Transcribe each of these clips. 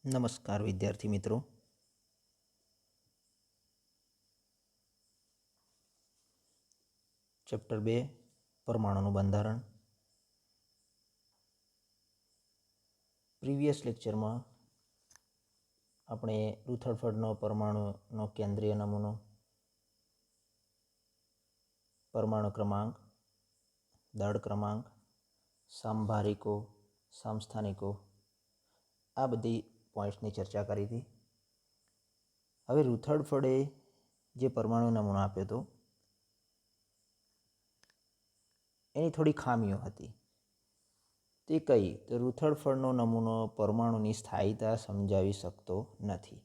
નમસ્કાર વિદ્યાર્થી મિત્રો. ચેપ્ટર 2 પરમાણુનું બંધારણ. પ્રીવિયસ લેક્ચરમાં આપણે રુથરફર્ડનો પરમાણુનો કેન્દ્રીય નમૂનો, પરમાણુ ક્રમાંક, દળ ક્રમાંક, સામભારિકો, સમસ્થાનિકો આ બધી પોઈન્ટ્સની ચર્ચા કરી હતી. હવે રુથરફર્ડે જે પરમાણુ નમૂનો આપ્યો હતો એની થોડી ખામીઓ હતી. તે કઈ? તો રુથરફર્ડનો નમૂનો પરમાણુની સ્થાયીતા સમજાવી શકતો નથી.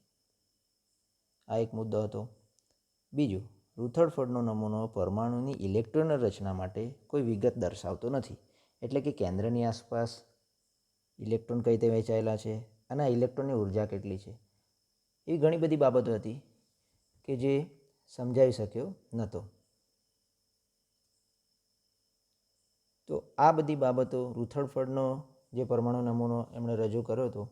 આ એક મુદ્દો હતો. બીજું, રુથરફર્ડનો નમૂનો પરમાણુની ઇલેક્ટ્રોન રચના માટે કોઈ વિગત દર્શાવતો નથી. એટલે કે કેન્દ્રની આસપાસ ઇલેક્ટ્રોન કઈ રીતે વહેંચાયેલા છે અને આ ઇલેક્ટ્રોનની ઉર્જા કેટલી છે, એવી ઘણી બધી બાબતો હતી કે જે સમજાવી શક્યો નહોતો. તો આ બધી બાબતો રુથરફર્ડનો જે પરમાણુ નમૂનો એમણે રજૂ કર્યો હતો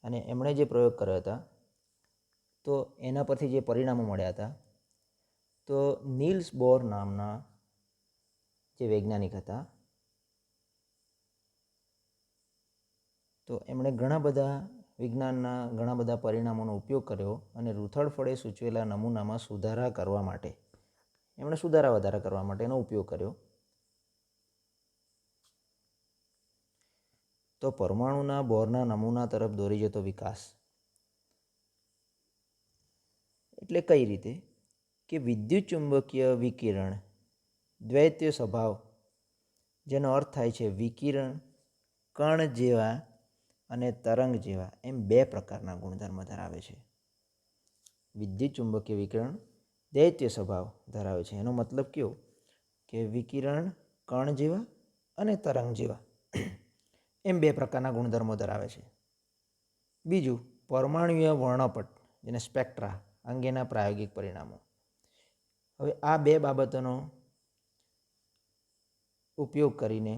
અને એમણે જે પ્રયોગ કર્યા હતા તો એના પરથી જે પરિણામો મળ્યા હતા, તો નીલ્સ બોર નામના જે વૈજ્ઞાનિક હતા તો એમણે ઘણા બધા વિજ્ઞાનના ઘણા બધા પરિણામોનો ઉપયોગ કર્યો અને રુથરફર્ડે સૂચવેલા નમૂનામાં સુધારા કરવા માટે એમણે સુધારા વધારા કરવા માટે એનો ઉપયોગ કર્યો. તો પરમાણુના બોરના નમૂના તરફ દોરી જતો વિકાસ એટલે કઈ રીતે? કે વિદ્યુત ચુંબકીય વિકિરણ દ્વૈતીય સ્વભાવ, જેનો અર્થ થાય છે વિકિરણ કણ જેવા અને તરંગ જેવા એમ બે પ્રકારના ગુણધર્મ ધરાવે છે. વિદ્યુત ચુંબકીય વિકિરણ દ્વૈતીય સ્વભાવ ધરાવે છે. એનો મતલબ કેવો? કે વિકિરણ કણ જેવા અને તરંગ જેવા એમ બે પ્રકારના ગુણધર્મો ધરાવે છે. બીજું, પરમાણુય વર્ણપટ જેને સ્પેક્ટ્રા અંગેના પ્રાયોગિક પરિણામો. હવે આ બે બાબતોનો ઉપયોગ કરીને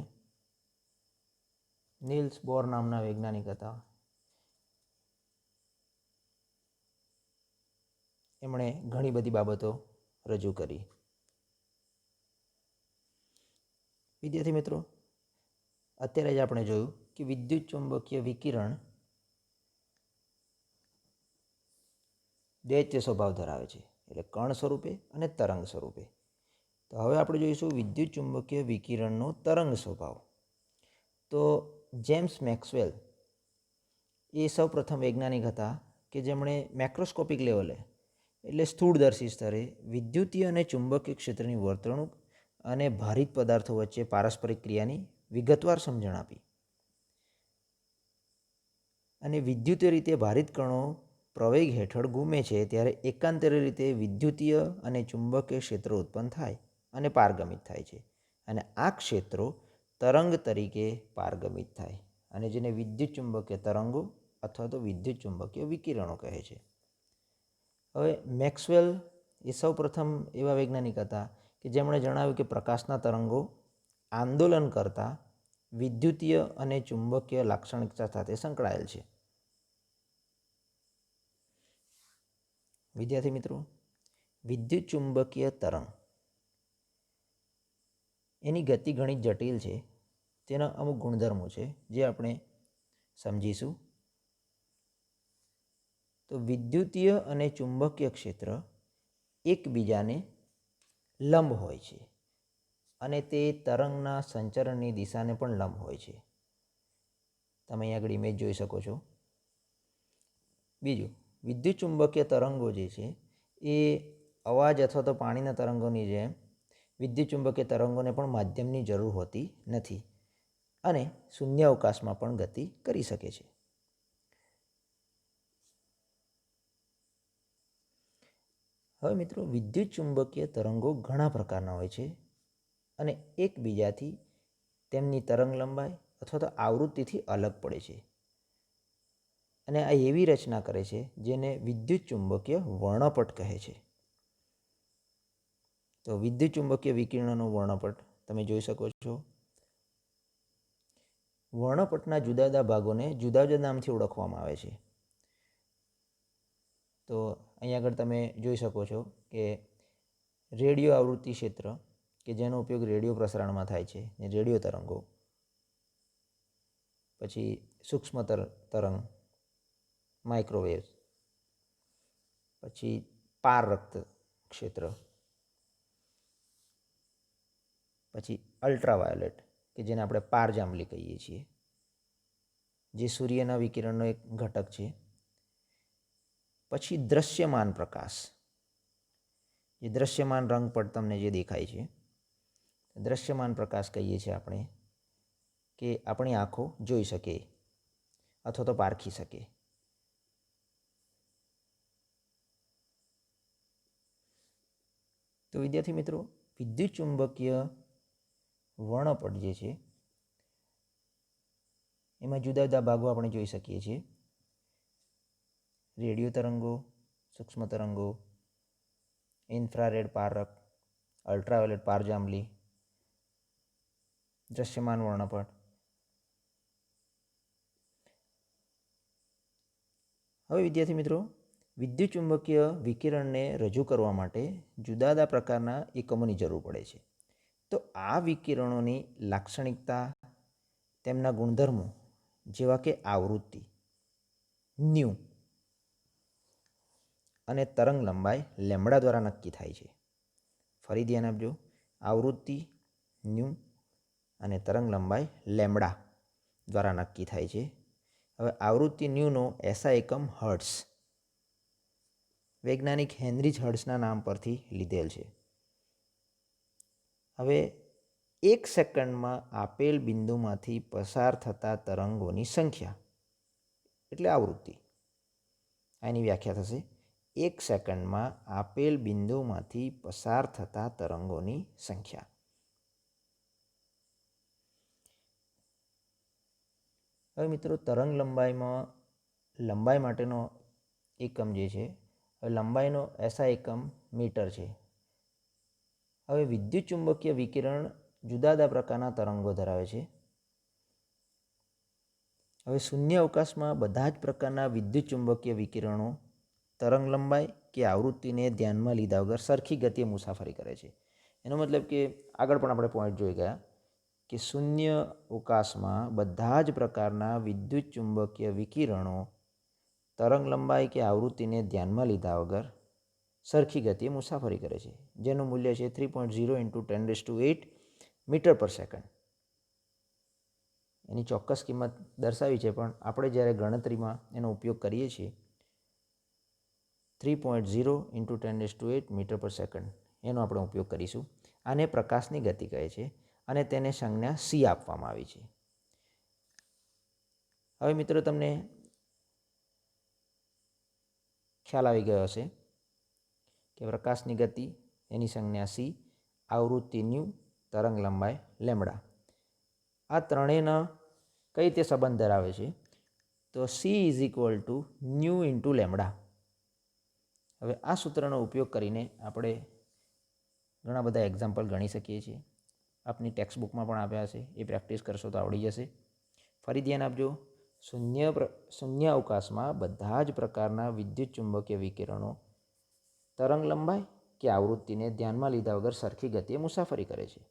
નીલ્સ બોર નામના વૈજ્ઞાનિક હતા, એમણે ઘણી બધી બાબતો રજૂ કરી. વિદ્યાર્થી મિત્રો, અત્યારે જ આપણે જોયું કે વિદ્યુત ચુંબકીય વિકિરણ દ્વૈતીય સ્વભાવ ધરાવે છે, એટલે કણ સ્વરૂપે અને તરંગ સ્વરૂપે. તો હવે આપણે જોઈશું વિદ્યુત ચુંબકીય વિકિરણનો તરંગ સ્વભાવ. તો જેમ્સ મેક્સવેલ એ સૌ પ્રથમ વૈજ્ઞાનિક હતા કે જેમણે મેક્રોસ્કોપિક લેવલે એટલે સ્થૂળદર્શી સ્તરે વિદ્યુતીય અને ચુંબકીય ક્ષેત્રની વર્તણૂક અને ભારિત પદાર્થો વચ્ચે પારસ્પરિક ક્રિયાની વિગતવાર સમજણ આપી. અને વિદ્યુતીય રીતે ભારિત કણો પ્રવેગ હેઠળ ઘૂમે છે ત્યારે એકાંતરે રીતે વિદ્યુતીય અને ચુંબકીય ક્ષેત્રો ઉત્પન્ન થાય અને પારગમિત થાય છે, અને આ ક્ષેત્રો તરંગ તરીકે પારગમિત થાય, અને જેને વિદ્યુત ચુંબકીય તરંગો અથવા તો વિદ્યુત ચુંબકીય વિકિરણો કહે છે. હવે મેક્સવેલ એ સૌ પ્રથમ એવા વૈજ્ઞાનિક હતા કે જેમણે જણાવ્યું કે પ્રકાશના તરંગો આંદોલન કરતા વિદ્યુતીય અને ચુંબકીય લાક્ષણિકતા સાથે સંકળાયેલ છે. વિદ્યાર્થી મિત્રો, વિદ્યુત ચુંબકીય તરંગ એની ગતિ ઘણી જટિલ છે. તેના અમુક ગુણધર્મો છે જે આપણે સમજીશું. તો વિદ્યુતીય અને ચુંબકીય ક્ષેત્ર એકબીજાને લંબ હોય છે અને તે તરંગના સંચરણની દિશાને પણ લંબ હોય છે. તમે અહીં આગળ ઇમેજ જોઈ શકો છો. બીજું, વિદ્યુત ચુંબકીય તરંગો જે છે એ અવાજ અથવા તો પાણીના તરંગોની જેમ વિદ્યુત ચુંબકીય તરંગોને પણ માધ્યમની જરૂર હોતી નથી અને શૂન્ય અવકાશમાં પણ ગતિ કરી શકે છે. હવે મિત્રો, વિદ્યુત ચુંબકીય તરંગો ઘણા પ્રકારના હોય છે અને એકબીજાથી તેમની તરંગ લંબાઈ અથવા તો આવૃત્તિથી અલગ પડે છે, અને આ એવી રચના કરે છે જેને વિદ્યુત ચુંબકીય વર્ણપટ કહે છે. તો વિદ્યુત ચુંબકીય વિકિરણનો વર્ણપટ તમે જોઈ શકો છો. વર્ણપટના જુદા જુદા ભાગોને જુદા જુદા નામથી ઓળખવામાં આવે છે. તો અહીં આગળ તમે જોઈ શકો છો કે રેડિયો આવૃત્તિ ક્ષેત્ર કે જેનો ઉપયોગ રેડિયો પ્રસારણમાં થાય છે એ રેડિયો તરંગો, પછી સૂક્ષ્મ તરંગ માઇક્રોવેવ, પછી પારરક્ત ક્ષેત્ર, પછી અલ્ટ્રાવાયોલેટ કે જેને આપણે પારજાંબલી કહીએ છીએ, જે સૂર્યના વિકિરણનો એક ઘટક છે. પછી દૃશ્યમાન પ્રકાશ, જે દૃશ્યમાન રંગ પર તમને જે દેખાય છે, દૃશ્યમાન પ્રકાશ કહીએ છીએ આપણે, કે આપણી આંખો જોઈ શકે અથવા તો પારખી શકે. તો વિદ્યાર્થી મિત્રો, વિદ્યુત ચુંબકીય વર્ણપટ જે છે એમાં જુદા જુદા ભાગો આપણે જોઈ શકીએ છીએ. રેડિયો તરંગો, સૂક્ષ્મ તરંગો, ઇન્ફ્રારેડ પારક, અલ્ટ્રાવાયોલેટ પારજાંબલી, દૃશ્યમાન વર્ણપટ. હવે વિદ્યાર્થી મિત્રો, વિદ્યુત ચુંબકીય વિકિરણને રજૂ કરવા માટે જુદા જુદા પ્રકારના એકમોની જરૂર પડે છે. તો આ વિકિરણોની લાક્ષણિકતા, તેમના ગુણધર્મો જેવા કે આવૃત્તિ ન્યૂ અને તરંગ લંબાઈ લેમ્બડા દ્વારા નક્કી થાય છે. ફરી ધ્યાન આપજો, આવૃત્તિ ન્યૂ અને તરંગ લંબાઈ લેમ્બડા દ્વારા નક્કી થાય છે. હવે આવૃત્તિ ન્યૂનો એસઆઈ એકમ હર્ટ્ઝ, વૈજ્ઞાનિક હેનરીચ હર્ટ્ઝના નામ પરથી લીધેલ છે. હવે 1 સેકન્ડમાં આપેલ બિંદુમાંથી પસાર થતા તરંગોની સંખ્યા એટલે આવૃત્તિ. આની વ્યાખ્યા થશે 1 સેકન્ડમાં આપેલ બિંદુમાંથી પસાર થતા તરંગોની સંખ્યા. હવે મિત્રો, તરંગ લંબાઈ માટેનો એકમ જે છે, લંબાઈનો એસઆઈ એકમ મીટર છે. હવે વિદ્યુત ચુંબકીય વિકિરણ જુદા જુદા પ્રકારના તરંગો ધરાવે છે. હવે શૂન્ય અવકાશમાં બધા જ પ્રકારના વિદ્યુત ચુંબકીય વિકિરણો તરંગ લંબાઈ કે આવૃત્તિને ધ્યાનમાં લીધા વગર સરખી ગતિએ મુસાફરી કરે છે. એનો મતલબ કે આગળ પણ આપણે પોઈન્ટ જોઈ ગયા કે શૂન્ય અવકાશમાં બધા જ પ્રકારના વિદ્યુત ચુંબકીય વિકિરણો તરંગ લંબાઈ કે આવૃત્તિને ધ્યાનમાં લીધા વગર સરખી ગતિએ મુસાફરી કરે છે, જેનું મૂલ્ય છે 3.0 × 10⁸ મીટર પર સેકન્ડ. એની ચોક્કસ કિંમત દર્શાવી છે, પણ આપણે જ્યારે ગણતરીમાં એનો ઉપયોગ કરીએ છીએ 3.0 × 10⁸ મીટર પર સેકન્ડ એનો આપણે ઉપયોગ કરીશું. આને પ્રકાશની ગતિ કહે છે અને તેને સંજ્ઞા c આપવામાં આવી છે. હવે મિત્રો, તમને ખ્યાલ આવી ગયો હશે કે પ્રકાશની ગતિ એની સંજ્ઞા c, આવૃત્તિ ન્યૂ, તરંગ લંબાઈ લેમ્બડા. આ ત્રણેયનો કઈ રીતે સંબંધ ધરાવે છે? તો c = ન્યૂ × લેમ્બડા. હવે આ સૂત્રનો ઉપયોગ કરીને આપણે ઘણા બધા એક્ઝામ્પલ ગણી શકીએ છીએ. આપની ટેક્સ્ટ બુકમાં પણ આપ્યા હશે, એ પ્રેક્ટિસ કરશો તો આવડી જશે. ફરી ધ્યાન આપજો, શૂન્ય અવકાશમાં બધા જ પ્રકારના વિદ્યુત ચુંબકીય વિકિરણો તરંગ લંબાઈ કે આવૃત્તિને ધ્યાનમાં લીધા વગર સરખી ગતિએ મુસાફરી કરે છે.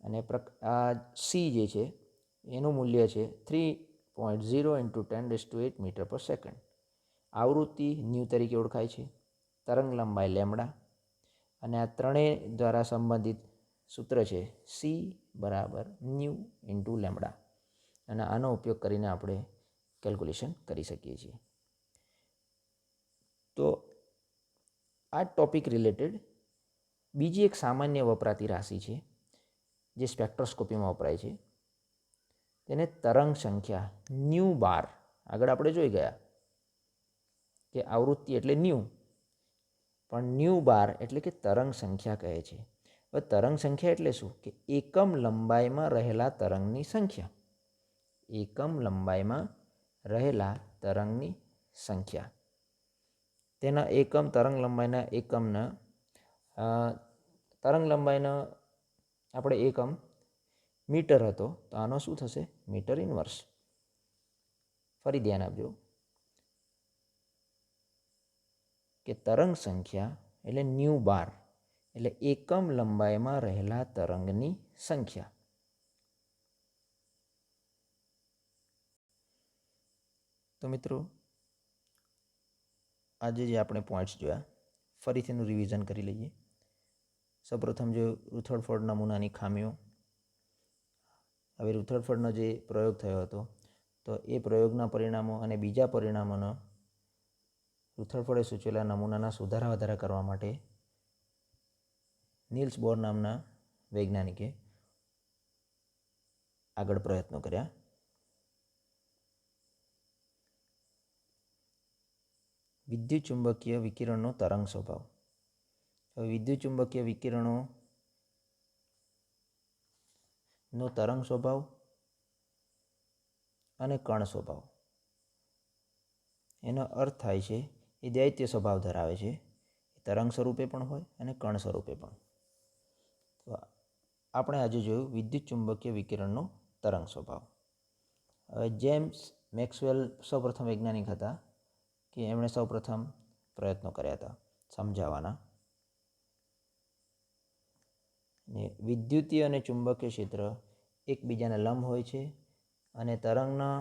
અને આ c જે છે એનું મૂલ્ય છે 3.0 × 10⁸ મીટર પર સેકન્ડ. આવૃત્તિ ન્યૂ તરીકે ઓળખાય છે, તરંગ લંબાઈ લેમ્બડા, અને આ ત્રણેય દ્વારા સંબંધિત સૂત્ર છે c = ન્યૂ × લેમ્બડા. અને આનો ઉપયોગ કરીને આપણે કેલ્ક્યુલેશન કરી શકીએ છીએ. તો આ ટોપિક રિલેટેડ બીજી એક સામાન્ય વપરાતી રાશિ છે જે સ્પેક્ટ્રોસ્કોપીમાં વપરાય છે. તેને તરંગ સંખ્યા ન્યૂ બાર, આગળ આપણે જોઈ ગયા કે આવૃત્તિ એટલે ન્યૂ, પણ ન્યૂ બાર એટલે કે તરંગ સંખ્યા કહે છે. હવે તરંગ સંખ્યા એટલે શું? કે એકમ લંબાઈમાં રહેલા તરંગની સંખ્યા. એકમ લંબાઈમાં રહેલા તરંગની સંખ્યા. તેના એકમ તરંગ લંબાઈના એકમના આપણે એકમ મીટર હતો તો આનો શું થશે? Metre inverse. ફરી ધ્યાન આપજો કે તરંગ સંખ્યા એટલે ન્યૂ બાર એટલે એકમ લંબાઈમાં રહેલા તરંગની સંખ્યા. તો મિત્રો આજે જે આપણે પોઈન્ટ્સ જોયા ફરીથી એનું રિવિઝન કરી લઈએ. સૌપ્રથમ જો રુથરફોર્ડ નમૂનાની ખામીઓ. હવે રુથરફોર્ડનો જે પ્રયોગ થયો હતો તો એ પ્રયોગના પરિણામો અને બીજા પરિણામોનો રુથરફોર્ડે સૂચવેલા નમૂનાના સુધારા વધારા કરવા માટે નીલ્સ બોર નામના વૈજ્ઞાનિકે આગળ પ્રયત્નો કર્યા. વિદ્યુત ચુંબકીય વિકિરણનો તરંગ સ્વભાવ. હવે વિદ્યુત ચુંબકીય વિકિરણોનો તરંગ સ્વભાવ અને કણ સ્વભાવ એનો અર્થ થાય છે એ દ્વૈતીય સ્વભાવ ધરાવે છે. એ તરંગ સ્વરૂપે પણ હોય અને કણ સ્વરૂપે પણ. તો આપણે આજે જોયું વિદ્યુત ચુંબકીય વિકિરણનો તરંગ સ્વભાવ. હવે જેમ્સ મેક્સવેલ સૌપ્રથમ વૈજ્ઞાનિક હતા કે એમણે સૌપ્રથમ પ્રયત્નો કર્યા હતા સમજાવવાના. ને વિદ્યુતીય અને ચુંબકીય ક્ષેત્ર એકબીજાને લંબ હોય છે અને તરંગના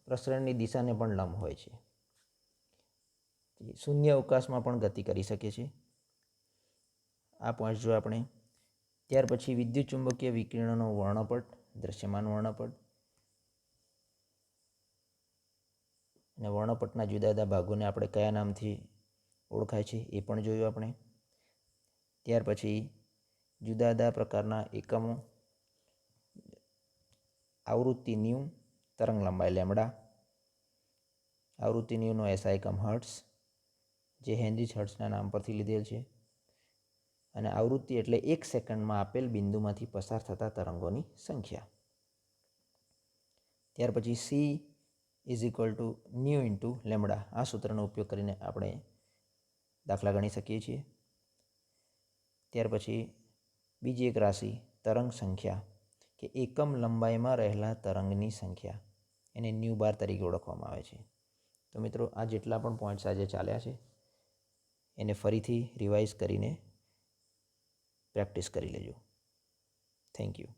પ્રસરણની દિશાને પણ લંબ હોય છે. શૂન્ય અવકાશમાં પણ ગતિ કરી શકે છે. આ પોઈન્ટ જો આપણે ત્યાર પછી વિદ્યુત ચુંબકીય વિકિરણનો વર્ણપટ, દ્રશ્યમાન વર્ણપટ અને વર્ણપટના જુદા જુદા ભાગોને આપણે કયા નામથી ઓળખાય છે એ પણ જોયું આપણે. ત્યાર પછી જુદા જુદા પ્રકારના એકમો, આવૃત્તિ ન્યૂ, તરંગ લંબાઈ લેમડા. આવૃત્તિ ન્યૂનો એસઆઈ એકમ હર્ટ્સ જે હેનરીચ હર્ટ્સના નામ પરથી લીધેલ છે. અને આવૃત્તિ એટલે 1 સેકન્ડમાં આપેલ બિંદુમાંથી પસાર થતા તરંગોની સંખ્યા. ત્યાર પછી she is equal to new into lambda. આ સૂત્રનો ઉપયોગ કરીને આપણે દાખલા ગણી શકીએ છીએ. ત્યાર પછી બીજી એક રાશિ તરંગ સંખ્યા કે એકમ લંબાઈમાં રહેલા તરંગની સંખ્યા, એને ન્યૂ બાર તરીકે ઓળખવામાં આવે છે. તો મિત્રો આ જેટલા પણ પોઈન્ટ્સ આજે ચાલ્યા છે એને ફરીથી રિવાઇઝ કરીને પ્રેક્ટિસ કરી લેજો. Thank you.